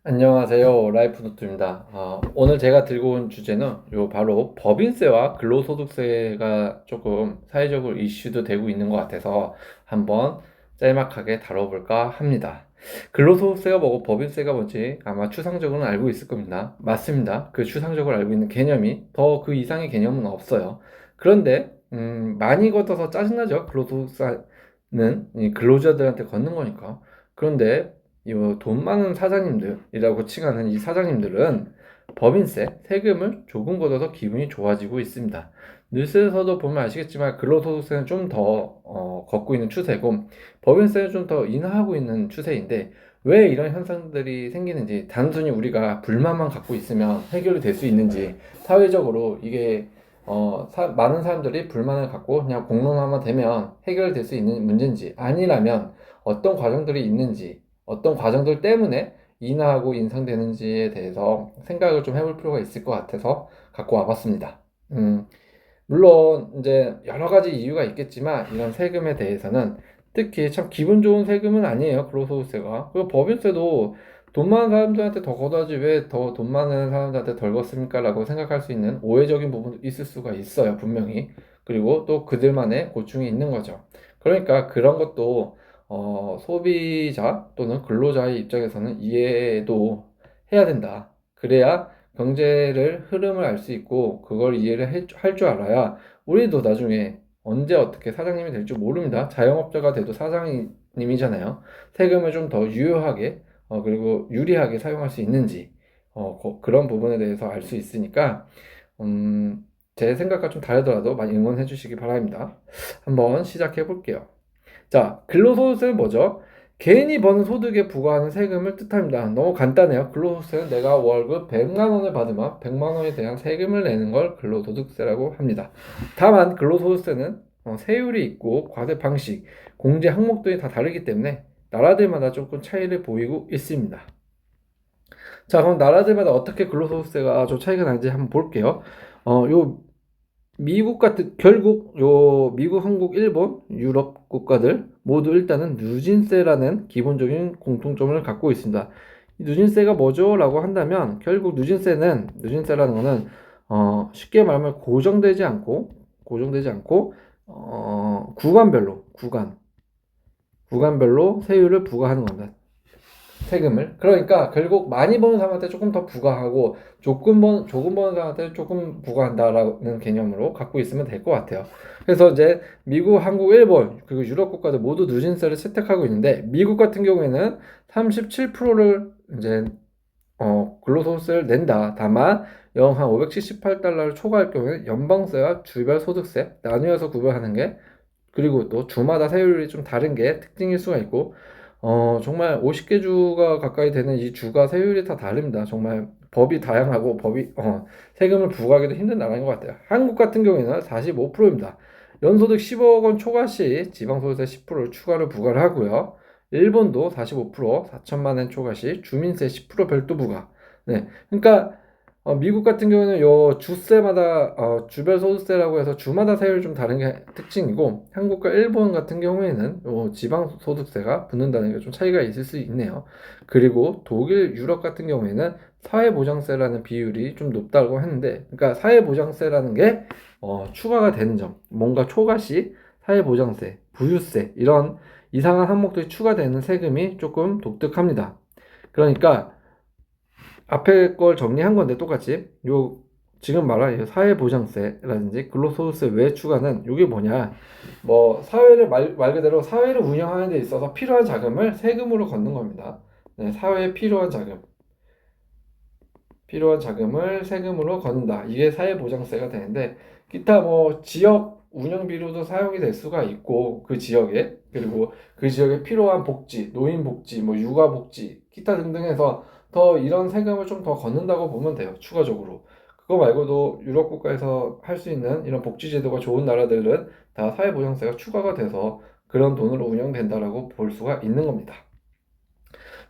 안녕하세요. 라이프노트입니다. 오늘 제가 들고 온 주제는 바로 법인세와 근로소득세가 조금 사회적으로 이슈도 되고 있는 것 같아서 한번 짤막하게 다뤄볼까 합니다. 근로소득세가 뭐고 법인세가 뭔지 아마 추상적으로는 알고 있을 겁니다. 맞습니다. 그 추상적으로 알고 있는 개념이 더 그 이상의 개념은 없어요. 그런데 많이 걷어서 짜증나죠. 근로소득세는 이 근로자들한테 걷는 거니까. 그런데 이 돈 많은 사장님들이라고 칭하는 이 사장님들은 법인세, 세금을 조금 걷어서 기분이 좋아지고 있습니다. 뉴스에서도 보면 아시겠지만 근로소득세는 좀 더 걷고 있는 추세고 법인세는 좀 더 인하하고 있는 추세인데 왜 이런 현상들이 생기는지 단순히 우리가 불만만 갖고 있으면 해결이 될 수 있는지 사회적으로 이게 많은 사람들이 불만을 갖고 그냥 공론화만 되면 해결될 수 있는 문제인지 아니라면 어떤 과정들이 있는지 어떤 과정들 때문에 인하하고 인상되는지에 대해서 생각을 좀 해볼 필요가 있을 것 같아서 갖고 와봤습니다. 물론 이제 여러 가지 이유가 있겠지만 이런 세금에 대해서는 특히 참 기분 좋은 세금은 아니에요. 근로소득세가. 그리고 법인세도 돈 많은 사람들한테 더 걷어야지 왜 더 돈 많은 사람들한테 덜 걷습니까? 라고 생각할 수 있는 오해적인 부분도 있을 수가 있어요. 분명히. 그리고 또 그들만의 고충이 있는 거죠. 그러니까 그런 것도 소비자 또는 근로자의 입장에서는 이해도 해야 된다. 그래야 경제를 흐름을 알 수 있고 그걸 이해를 할 줄 알아야 우리도 나중에 언제 어떻게 사장님이 될 줄 모릅니다. 자영업자가 돼도 사장님이잖아요. 세금을 좀 더 유효하게 그리고 유리하게 사용할 수 있는지 그런 부분에 대해서 알 수 있으니까 제 생각과 좀 다르더라도 많이 응원해 주시기 바랍니다. 한번 시작해 볼게요. 자, 근로소득세는 뭐죠? 개인이 버는 소득에 부과하는 세금을 뜻합니다. 너무 간단해요. 근로소득세는 내가 월급 100만 원을 받으면 100만 원에 대한 세금을 내는 걸 근로소득세라고 합니다. 다만 근로소득세는 세율이 있고 과세 방식, 공제 항목들이 다 다르기 때문에 나라들마다 조금 차이를 보이고 있습니다. 자, 그럼 나라들마다 어떻게 근로소득세가 좀 차이가 나는지 한번 볼게요. 요 미국 같은 결국 미국, 한국, 일본, 유럽 국가들 모두 일단은 누진세라는 기본적인 공통점을 갖고 있습니다. 이 누진세가 뭐죠? 라고 한다면 결국 누진세라는 거는 쉽게 말하면 고정되지 않고 구간별로 세율을 부과하는 겁니다. 세금을. 그러니까 결국 많이 버는 사람한테 조금 더 부과하고 조금 버는 사람한테 조금 부과한다라는 개념으로 갖고 있으면 될 것 같아요. 그래서 이제 미국, 한국, 일본 그리고 유럽 국가들 모두 누진세를 채택하고 있는데 미국 같은 경우에는 37%를 이제 근로소득세를 낸다. 다만 연 한 578달러를 초과할 경우에는 연방세와 주별 소득세 나누어서 구별하는 게 그리고 또 주마다 세율이 좀 다른 게 특징일 수가 있고 정말 50개 주가 가까이 되는 이 주가 세율이 다 다릅니다. 정말 법이 다양하고 세금을 부과하기도 힘든 나라인 것 같아요. 한국 같은 경우에는 45%입니다. 연소득 10억 원 초과 시 지방소득세 10%를 추가로 부과를 하고요. 일본도 45%, 4천만 원 초과 시 주민세 10% 별도 부과. 네. 그러니까 미국 같은 경우는 요 주세마다 주별 소득세라고 해서 주마다 세율이 좀 다른 게 특징이고 한국과 일본 같은 경우에는 요 지방 소득세가 붙는다는 게 좀 차이가 있을 수 있네요. 그리고 독일, 유럽 같은 경우에는 사회보장세라는 비율이 좀 높다고 했는데 그러니까 사회보장세라는 게 추가가 되는 점 뭔가 초과시 사회보장세, 부유세 이런 이상한 항목들이 추가되는 세금이 조금 독특합니다. 그러니까 앞에 걸 정리한 건데 똑같이 지금 말한 사회보장세라든지 근로소득세 외 추가는 이게 뭐냐 뭐 사회를 말 그대로 사회를 운영하는 데 있어서 필요한 자금을 세금으로 걷는 겁니다. 네, 사회에 필요한 자금을 세금으로 걷는다. 이게 사회보장세가 되는데 기타 뭐 지역 운영비로도 사용이 될 수가 있고 그 지역에 그리고 그 지역에 필요한 복지, 노인 복지, 뭐 육아 복지, 기타 등등 해서 더 이런 세금을 좀 더 걷는다고 보면 돼요. 추가적으로. 그거 말고도 유럽 국가에서 할 수 있는 이런 복지 제도가 좋은 나라들은 다 사회보장세가 추가가 돼서 그런 돈으로 운영된다라고 볼 수가 있는 겁니다.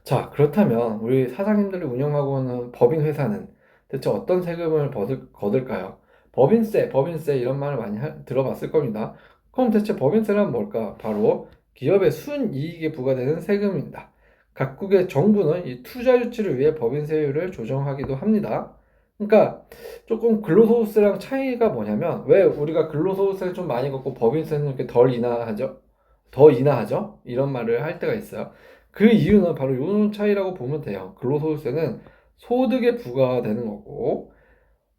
자, 그렇다면 우리 사장님들이 운영하고 있는 법인 회사는 대체 어떤 세금을 거둘까요? 법인세 이런 말을 많이 들어봤을 겁니다. 그럼 대체 법인세란 뭘까? 바로 기업의 순이익에 부과되는 세금입니다. 각국의 정부는 이 투자 유치를 위해 법인세율을 조정하기도 합니다. 그러니까 조금 근로소득세랑 차이가 뭐냐면, 왜 우리가 근로소득세를 좀 많이 걷고 법인세는 이렇게 덜 인하하죠? 더 인하하죠? 이런 말을 할 때가 있어요. 그 이유는 바로 이런 차이라고 보면 돼요. 근로소득세는 소득에 부과되는 거고,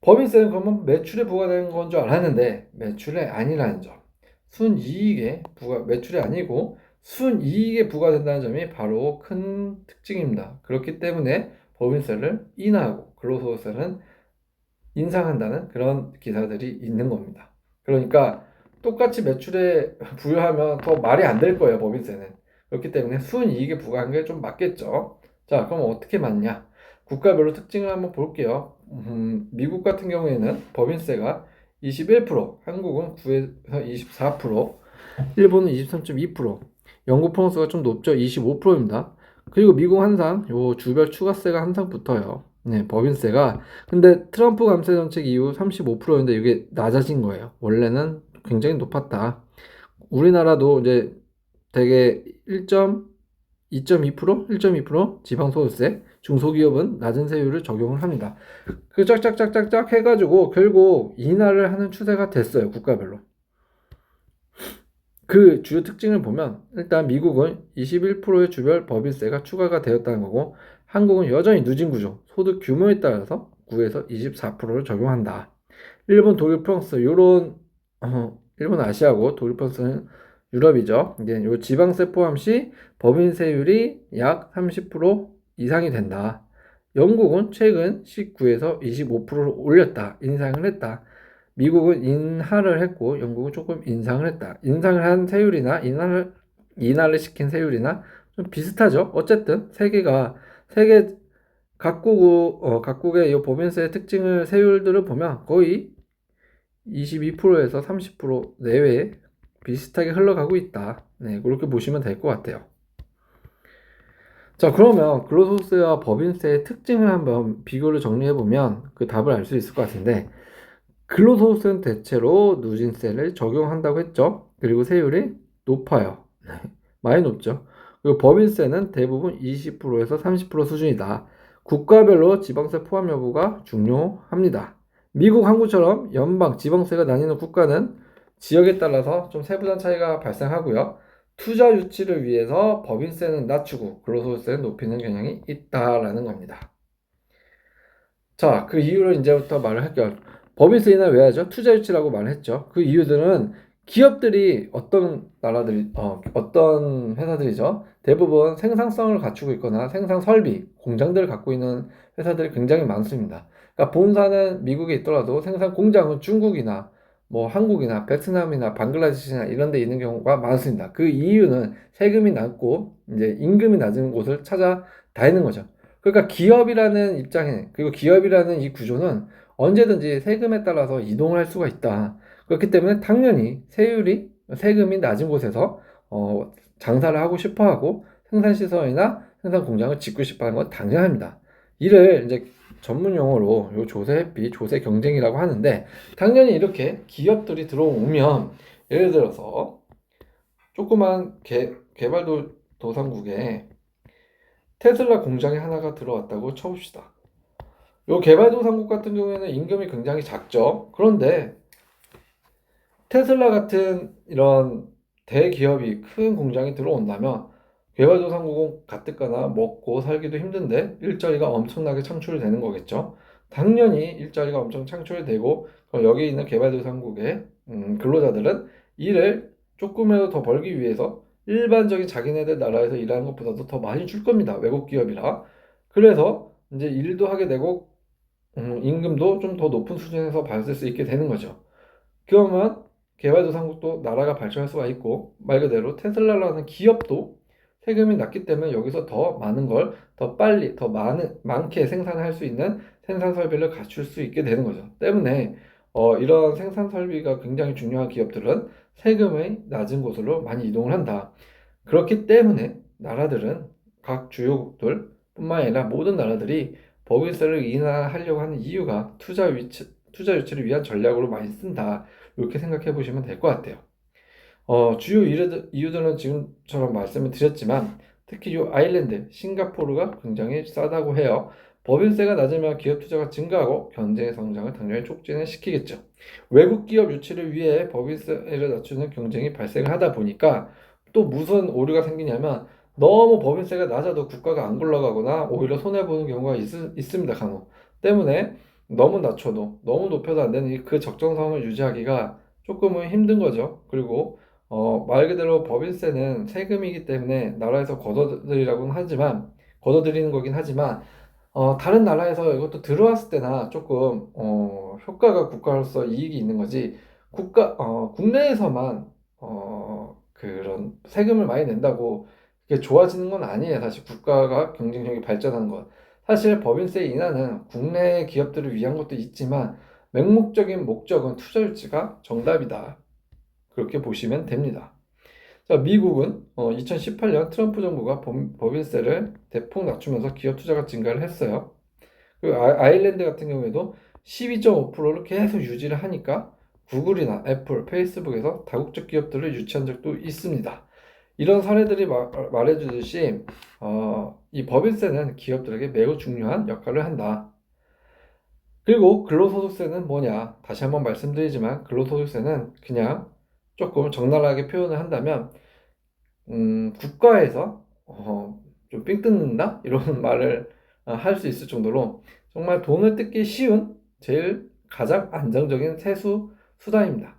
법인세는 그러면 매출에 부과되는 건 줄 알았는데 매출에 아니라는 점. 순이익에 매출이 아니고 순이익에 부과된다는 점이 바로 큰 특징입니다. 그렇기 때문에 법인세를 인하하고 근로소득세는 인상한다는 그런 기사들이 있는 겁니다. 그러니까 똑같이 매출에 부여하면 더 말이 안 될 거예요, 법인세는. 그렇기 때문에 순이익에 부과한 게 좀 맞겠죠. 자, 그럼 어떻게 맞냐? 국가별로 특징을 한번 볼게요. 미국 같은 경우에는 법인세가 21%, 한국은 9에서 24%, 일본은 23.2%, 영국 프랑스가 좀 높죠. 25%입니다. 그리고 미국 항상 요 주별 추가세가 항상 붙어요. 네, 법인세가. 근데 트럼프 감세 정책 이후 35%인데 이게 낮아진 거예요. 원래는 굉장히 높았다. 우리나라도 이제 대개 2.2%, 1.2% 지방소득세, 중소기업은 낮은 세율을 적용을 합니다. 그 짝짝짝짝짝 해가지고 결국 인하를 하는 추세가 됐어요, 국가별로. 그 주요 특징을 보면 일단 미국은 21%의 주별 법인세가 추가가 되었다는 거고, 한국은 여전히 누진 구조, 소득 규모에 따라서 9에서 24%를 적용한다. 일본, 독일, 프랑스 요런 일본 아시아고 독일, 프랑스는 유럽이죠. 이제 요 지방세 포함 시 법인세율이 약 30% 이상이 된다. 영국은 최근 19에서 25%를 올렸다. 인상을 했다. 미국은 인하를 했고 영국은 조금 인상을 했다. 인상을 한 세율이나 인하를 시킨 세율이나 좀 비슷하죠. 어쨌든 세계 각국의 이 법인세의 특징을 세율들을 보면 거의 22%에서 30% 내외에 비슷하게 흘러가고 있다. 네, 그렇게 보시면 될 것 같아요. 자, 그러면 근로소득세와 법인세의 특징을 한번 비교를 정리해보면 그 답을 알 수 있을 것 같은데, 근로소득세는 대체로 누진세를 적용한다고 했죠. 그리고 세율이 높아요. 많이 높죠. 그리고 법인세는 대부분 20%에서 30% 수준이다. 국가별로 지방세 포함 여부가 중요합니다. 미국, 한국처럼 연방, 지방세가 나뉘는 국가는 지역에 따라서 좀 세부적인 차이가 발생하고요. 투자 유치를 위해서 법인세는 낮추고 근로소득세는 높이는 경향이 있다라는 겁니다. 자, 그 이유를 이제부터 말을 할게요. 법인세 인하 왜 하죠? 투자 유치라고 말을 했죠. 그 이유들은 기업들이 어떤 회사들이죠? 대부분 생산성을 갖추고 있거나 생산 설비, 공장들을 갖고 있는 회사들이 굉장히 많습니다. 그러니까 본사는 미국에 있더라도 생산 공장은 중국이나 뭐 한국이나 베트남이나 방글라데시나 이런 데 있는 경우가 많습니다. 그 이유는 세금이 낮고 이제 임금이 낮은 곳을 찾아 다니는 거죠. 그러니까 기업이라는 입장에, 그리고 기업이라는 이 구조는 언제든지 세금에 따라서 이동을 할 수가 있다. 그렇기 때문에 당연히 세금이 낮은 곳에서 장사를 하고 싶어 하고 생산시설이나 생산 공장을 짓고 싶어 하는 건 당연합니다. 이를 이제 전문 용어로 요 조세회피, 조세 경쟁이라고 하는데, 당연히 이렇게 기업들이 들어오면, 예를 들어서 조그만 개발도상국에 테슬라 공장이 하나가 들어왔다고 쳐봅시다. 요 개발도상국 같은 경우에는 임금이 굉장히 작죠. 그런데 테슬라 같은 이런 대기업이 큰 공장이 들어온다면 개발도상국은 가뜩가나 먹고 살기도 힘든데 일자리가 엄청나게 창출되는 거겠죠. 당연히 일자리가 엄청 창출되고, 그럼 여기 있는 개발도상국의 근로자들은 일을 조금이라도 더 벌기 위해서 일반적인 자기네들 나라에서 일하는 것보다도 더 많이 줄 겁니다. 외국 기업이라. 그래서 이제 일도 하게 되고 임금도 좀 더 높은 수준에서 받을 수 있게 되는 거죠. 그러면 개발도상국도 나라가 발전할 수가 있고, 말 그대로 테슬라라는 기업도 세금이 낮기 때문에 여기서 더 많은 걸 더 빨리 많게 생산할 수 있는 생산 설비를 갖출 수 있게 되는 거죠. 때문에 이런 생산 설비가 굉장히 중요한 기업들은 세금이 낮은 곳으로 많이 이동을 한다. 그렇기 때문에 나라들은, 각 주요국들 뿐만 아니라 모든 나라들이 법인세를 인하하려고 하는 이유가 투자 유치를 위한 전략으로 많이 쓴다. 이렇게 생각해 보시면 될 것 같아요. 주요 이유들은 지금처럼 말씀을 드렸지만, 특히 이 아일랜드, 싱가포르가 굉장히 싸다고 해요. 법인세가 낮으면 기업 투자가 증가하고 경제 성장을 당연히 촉진을 시키겠죠. 외국 기업 유치를 위해 법인세를 낮추는 경쟁이 발생을 하다 보니까 또 무슨 오류가 생기냐면 너무 법인세가 낮아도 국가가 안 굴러가거나 오히려 손해보는 경우가 있습니다, 간혹. 때문에 너무 낮춰도 너무 높여도 안 되는 그 적정성을 유지하기가 조금은 힘든 거죠. 그리고 말 그대로 법인세는 세금이기 때문에 나라에서 걷어들이라고는 하지만 걷어들이는 거긴 하지만 다른 나라에서 이것도 들어왔을 때나 조금 효과가 국가로서 이익이 있는 거지 국내에서만 그런 세금을 많이 낸다고 그게 좋아지는 건 아니에요. 사실 국가가 경쟁력이 발전하는 것. 사실 법인세 인하는 국내 기업들을 위한 것도 있지만 맹목적인 목적은 투자 유치가 정답이다. 그렇게 보시면 됩니다. 자, 미국은 2018년 트럼프 정부가 법인세를 대폭 낮추면서 기업 투자가 증가를 했어요. 그리고 아일랜드 같은 경우에도 12.5%를 계속 유지를 하니까 구글이나 애플, 페이스북에서 다국적 기업들을 유치한 적도 있습니다. 이런 사례들이 말해주듯이 이 법인세는 기업들에게 매우 중요한 역할을 한다. 그리고 근로소득세는 뭐냐? 다시 한번 말씀드리지만 근로소득세는 그냥 조금 적나라하게 표현을 한다면 국가에서 좀 삥 뜯는다? 이런 말을 할 수 있을 정도로 정말 돈을 뜯기 쉬운 제일 가장 안정적인 세수 수단입니다.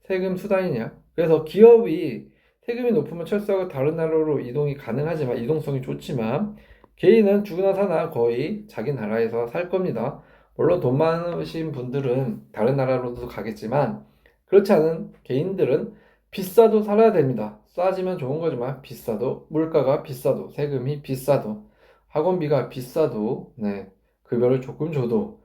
세금 수단이냐? 그래서 기업이 세금이 높으면 철수하고 다른 나라로 이동이 가능하지만 이동성이 좋지만 개인은 죽으나 사나 거의 자기 나라에서 살 겁니다. 물론 돈 많으신 분들은 다른 나라로도 가겠지만 그렇지 않은 개인들은 비싸도 살아야 됩니다. 싸지면 좋은 거지만 비싸도 물가가 비싸도 세금이 비싸도 학원비가 비싸도 네, 급여를 조금 줘도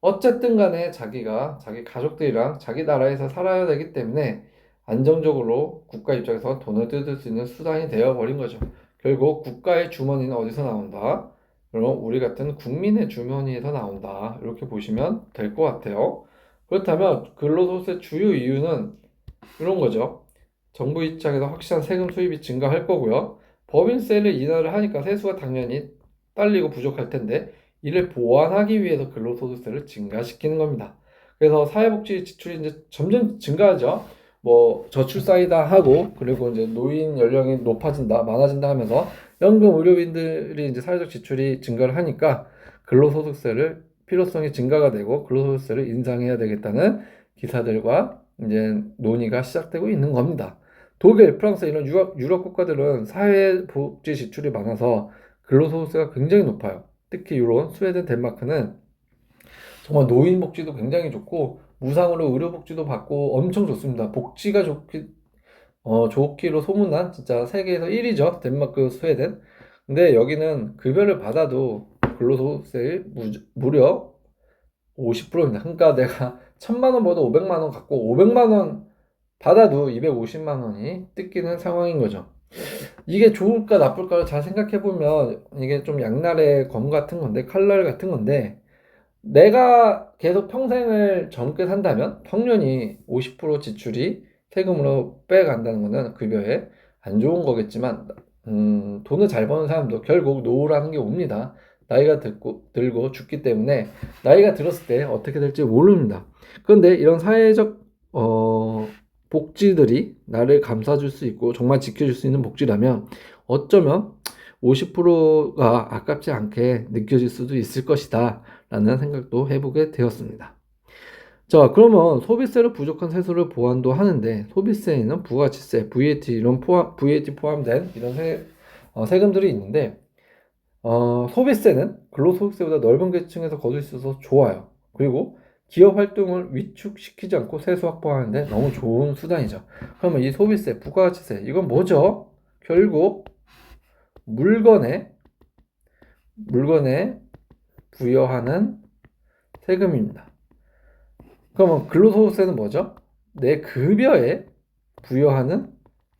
어쨌든 간에 자기가 자기 가족들이랑 자기 나라에서 살아야 되기 때문에 안정적으로 국가 입장에서 돈을 뜯을 수 있는 수단이 되어버린 거죠. 결국 국가의 주머니는 어디서 나온다? 그럼 우리 같은 국민의 주머니에서 나온다. 이렇게 보시면 될 것 같아요. 그렇다면 근로소득세 주요 이유는 이런 거죠. 정부 입장에서 확실한 세금 수입이 증가할 거고요. 법인세를 인하를 하니까 세수가 당연히 딸리고 부족할 텐데 이를 보완하기 위해서 근로소득세를 증가시키는 겁니다. 그래서 사회복지 지출이 이제 점점 증가하죠. 뭐 저출 쌓이다 하고 그리고 이제 노인 연령이 높아진다, 많아진다 하면서 연금 의료인들이 이제 사회적 지출이 증가를 하니까 근로소득세를 필요성이 증가가 되고 근로소득세를 인상해야 되겠다는 기사들과 이제 논의가 시작되고 있는 겁니다. 독일, 프랑스 이런 유럽 국가들은 사회복지 지출이 많아서 근로소득세가 굉장히 높아요. 특히 유럽, 스웨덴, 덴마크는 정말 노인복지도 굉장히 좋고 무상으로 의료복지도 받고 엄청 좋습니다. 복지가 좋기로 소문난 진짜 세계에서 1위죠. 덴마크, 스웨덴. 근데 여기는 급여를 받아도 근로소득세 무려 50%입니다. 그러니까 내가 1000만 원 벌어도 500만 원 갖고 500만 원 받아도 250만 원이 뜯기는 상황인 거죠. 이게 좋을까 나쁠까를 잘 생각해 보면 이게 좀 양날의 검 같은 건데 칼날 같은 건데 내가 계속 평생을 젊게 산다면 당연히 50% 지출이 세금으로 빼간다는 거는 급여에 안 좋은 거겠지만 돈을 잘 버는 사람도 결국 노후라는 게 옵니다. 나이가 들고 죽기 때문에 나이가 들었을 때 어떻게 될지 모릅니다. 그런데 이런 사회적 복지들이 나를 감싸줄 수 있고 정말 지켜줄 수 있는 복지라면 어쩌면 50%가 아깝지 않게 느껴질 수도 있을 것이다 라는 생각도 해보게 되었습니다. 자, 그러면 소비세로 부족한 세수를 보완도 하는데 소비세에는 부가가치세, VAT 이런 VAT 포함된 이런 세금들이 있는데 소비세는 근로소득세보다 넓은 계층에서 거둘 수 있어서 좋아요. 그리고 기업 활동을 위축시키지 않고 세수 확보하는데 너무 좋은 수단이죠. 그러면 이 소비세, 부가가치세 이건 뭐죠? 결국 물건에 부여하는 세금입니다. 그러면 근로소득세는 뭐죠? 내 급여에 부여하는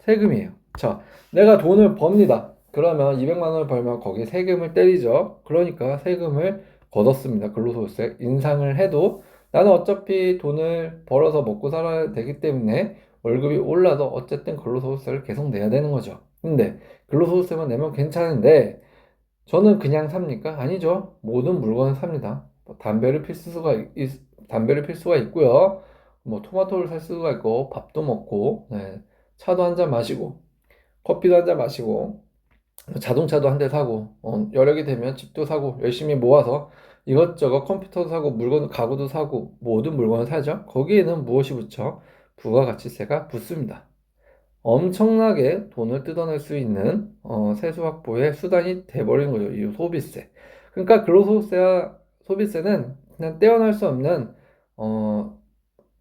세금이에요. 자, 내가 돈을 법니다. 그러면 200만 원을 벌면 거기에 세금을 때리죠. 그러니까 세금을 걷었습니다. 근로소득세 인상을 해도 나는 어차피 돈을 벌어서 먹고 살아야 되기 때문에 월급이 올라도 어쨌든 근로소득세를 계속 내야 되는 거죠. 근데 근로소득세만 내면 괜찮은데 저는 그냥 삽니까? 아니죠. 모든 물건을 삽니다. 뭐 담배를 필 수가 있고요. 뭐 토마토를 살 수가 있고 밥도 먹고 네, 차도 한 잔 마시고 커피도 한 잔 마시고 자동차도 한 대 사고 여력이 되면 집도 사고 열심히 모아서 이것저것 컴퓨터도 사고 물건 가구도 사고 모든 물건을 사죠. 거기에는 무엇이 붙죠? 부가가치세가 붙습니다. 엄청나게 돈을 뜯어낼 수 있는 세수 확보의 수단이 돼버린 거죠. 이 소비세. 그러니까 근로소득세와 소비세는 그냥 떼어낼 수 없는 어,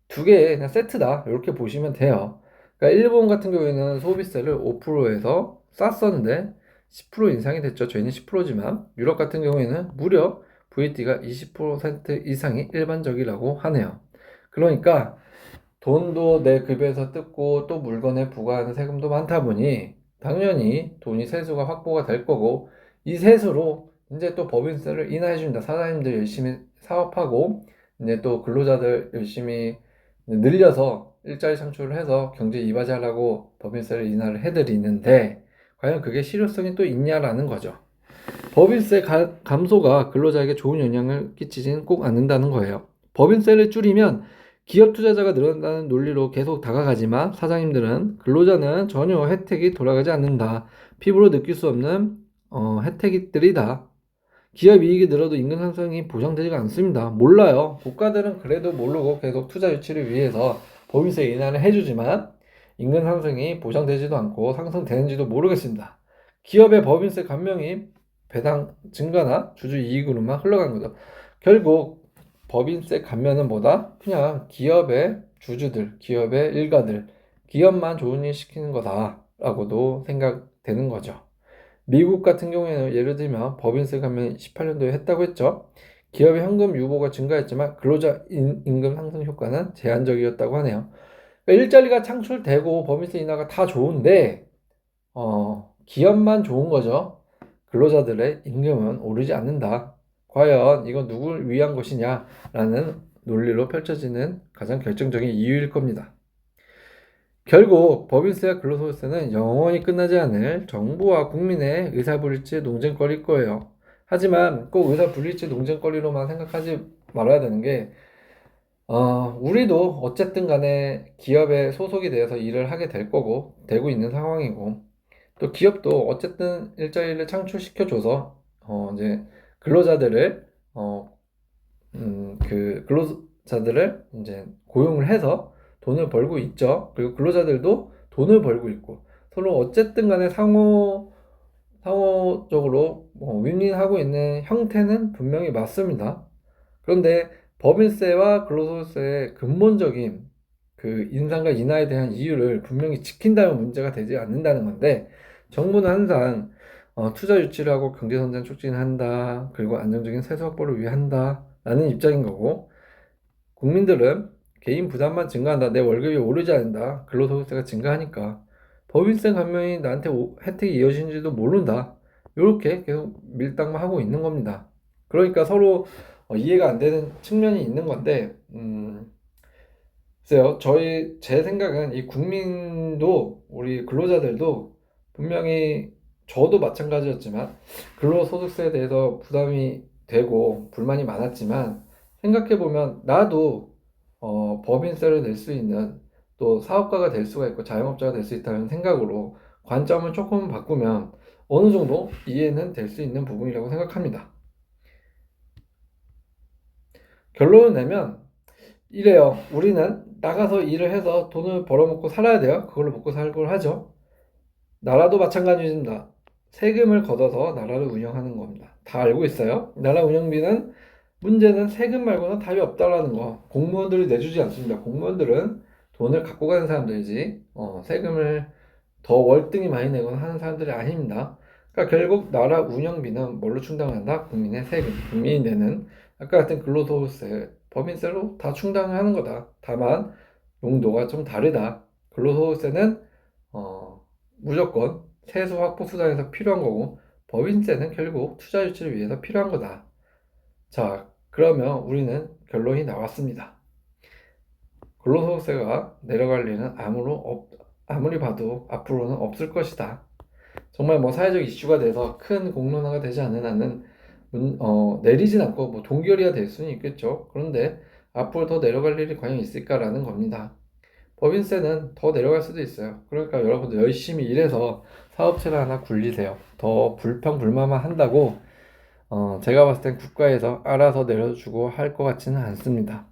두 개의 그냥 세트다. 이렇게 보시면 돼요. 그러니까 일본 같은 경우에는 소비세를 5%에서 쌌었는데 10% 인상이 됐죠. 저희는 10%지만 유럽 같은 경우에는 무려 VT가 20% 이상이 일반적이라고 하네요. 그러니까 돈도 내 급여에서 뜯고 또 물건에 부과하는 세금도 많다 보니 당연히 돈이 세수가 확보가 될 거고 이 세수로 이제 또 법인세를 인하해 준다. 사장님들 열심히 사업하고 이제 또 근로자들 열심히 늘려서 일자리 창출을 해서 경제 이바지하려고 법인세를 인하를 해드리는데 과연 그게 실효성이 또 있냐라는 거죠. 법인세 감소가 근로자에게 좋은 영향을 끼치지는 꼭 않는다는 거예요. 법인세를 줄이면 기업 투자자가 늘어난다는 논리로 계속 다가가지만 사장님들은 근로자는 전혀 혜택이 돌아가지 않는다. 피부로 느낄 수 없는 혜택들이다. 기업 이익이 늘어도 임금 상승이 보장되지가 않습니다. 몰라요. 국가들은 그래도 모르고 계속 투자 유치를 위해서 법인세 인하를 해주지만 임금 상승이 보장되지도 않고 상승되는지도 모르겠습니다. 기업의 법인세 감면이 배당 증가나 주주 이익으로만 흘러간 거죠. 결국 법인세 감면은 뭐다? 그냥 기업의 주주들, 기업의 일가들, 기업만 좋은 일 시키는 거다라고도 생각되는 거죠. 미국 같은 경우에는 예를 들면 법인세 감면 18년도에 했다고 했죠. 기업의 현금 유보가 증가했지만 근로자 임금 상승 효과는 제한적이었다고 하네요. 그러니까 일자리가 창출되고 법인세 인하가 다 좋은데 기업만 좋은 거죠. 근로자들의 임금은 오르지 않는다. 과연 이건 누굴 위한 것이냐라는 논리로 펼쳐지는 가장 결정적인 이유일 겁니다. 결국 법인세와 근로소득세는 영원히 끝나지 않을 정부와 국민의 의사불일치 논쟁거리일 거예요. 하지만 꼭 의사불일치 논쟁거리로만 생각하지 말아야 되는 게 우리도 어쨌든 간에 기업에 소속이 되어서 일을 하게 될 거고 되고 있는 상황이고 또 기업도 어쨌든 일자리를 창출시켜줘서 이제 근로자들을 그 근로자들을 이제 고용을 해서 돈을 벌고 있죠. 그리고 근로자들도 돈을 벌고 있고 서로 어쨌든 간에 상호적으로 윈윈하고 있는 형태는 분명히 맞습니다. 그런데 법인세와 근로소득세의 근본적인 그 인상과 인하에 대한 이유를 분명히 지킨다면 문제가 되지 않는다는 건데 정부는 항상 투자 유치를 하고 경제성장 촉진한다. 그리고 안정적인 세수 확보를 위해 한다. 라는 입장인 거고 국민들은 개인 부담만 증가한다. 내 월급이 오르지 않는다. 근로소득세가 증가하니까 법인세 감면이 나한테 혜택이 이어지는지도 모른다. 이렇게 계속 밀당만 하고 있는 겁니다. 그러니까 서로 이해가 안 되는 측면이 있는 건데 글쎄요. 제 생각은 이 국민도 우리 근로자들도 분명히 저도 마찬가지였지만 근로소득세에 대해서 부담이 되고 불만이 많았지만 생각해보면 나도 법인세를 낼 수 있는 또 사업가가 될 수가 있고 자영업자가 될 수 있다는 생각으로 관점을 조금 바꾸면 어느 정도 이해는 될 수 있는 부분이라고 생각합니다. 결론을 내면 이래요. 우리는 나가서 일을 해서 돈을 벌어먹고 살아야 돼요. 그걸로 먹고 살고 하죠. 나라도 마찬가지입니다. 세금을 걷어서 나라를 운영하는 겁니다. 다 알고 있어요. 나라 운영비는 문제는 세금 말고는 답이 없다라는 거. 공무원들이 내주지 않습니다. 공무원들은 돈을 갖고 가는 사람들이지 세금을 더 월등히 많이 내거나 하는 사람들이 아닙니다. 그러니까 결국 나라 운영비는 뭘로 충당한다? 국민의 세금, 국민이 내는 아까 같은 근로소득세, 법인세로 다 충당하는 거다. 다만 용도가 좀 다르다. 근로소득세는 무조건 세수 확보 수단에서 필요한 거고 법인세는 결국 투자 유치를 위해서 필요한 거다. 자, 그러면 우리는 결론이 나왔습니다. 근로소득세가 내려갈 일은 아무리 봐도 앞으로는 없을 것이다. 정말 뭐 사회적 이슈가 돼서 큰 공론화가 되지 않는 한은 내리진 않고 뭐 동결이야 될 수는 있겠죠. 그런데 앞으로 더 내려갈 일이 과연 있을까라는 겁니다. 법인세는 더 내려갈 수도 있어요. 그러니까 여러분들 열심히 일해서 사업체를 하나 굴리세요. 더 불평불만만 한다고 제가 봤을 땐 국가에서 알아서 내려주고 할 것 같지는 않습니다.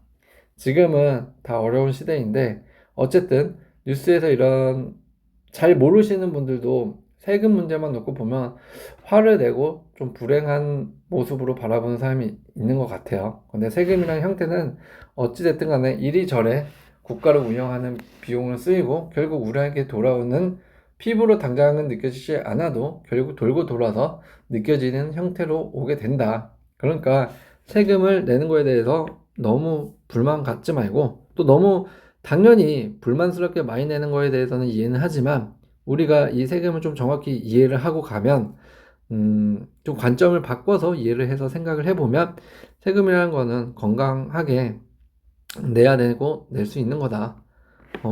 지금은 다 어려운 시대인데 어쨌든 뉴스에서 이런 잘 모르시는 분들도 세금 문제만 놓고 보면 화를 내고 좀 불행한 모습으로 바라보는 사람이 있는 것 같아요. 근데 세금이라는 형태는 어찌됐든 간에 이리저리 국가를 운영하는 비용을 쓰이고 결국 우리에게 돌아오는 피부로 당장은 느껴지지 않아도 결국 돌고 돌아서 느껴지는 형태로 오게 된다. 그러니까 세금을 내는 거에 대해서 너무 불만 갖지 말고 또 너무 당연히 불만스럽게 많이 내는 거에 대해서는 이해는 하지만 우리가 이 세금을 좀 정확히 이해를 하고 가면 좀 관점을 바꿔서 이해를 해서 생각을 해보면 세금이라는 거는 건강하게 내야 되고 낼 수 있는 거다.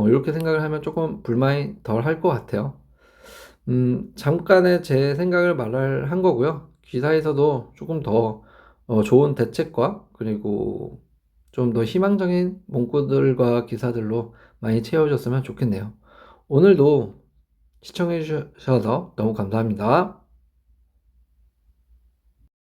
이렇게 생각을 하면 조금 불만이 덜 할 것 같아요. 잠깐의 제 생각을 말을 한 거고요. 기사에서도 조금 더 좋은 대책과 그리고 좀 더 희망적인 문구들과 기사들로 많이 채워졌으면 좋겠네요. 오늘도 시청해 주셔서 너무 감사합니다.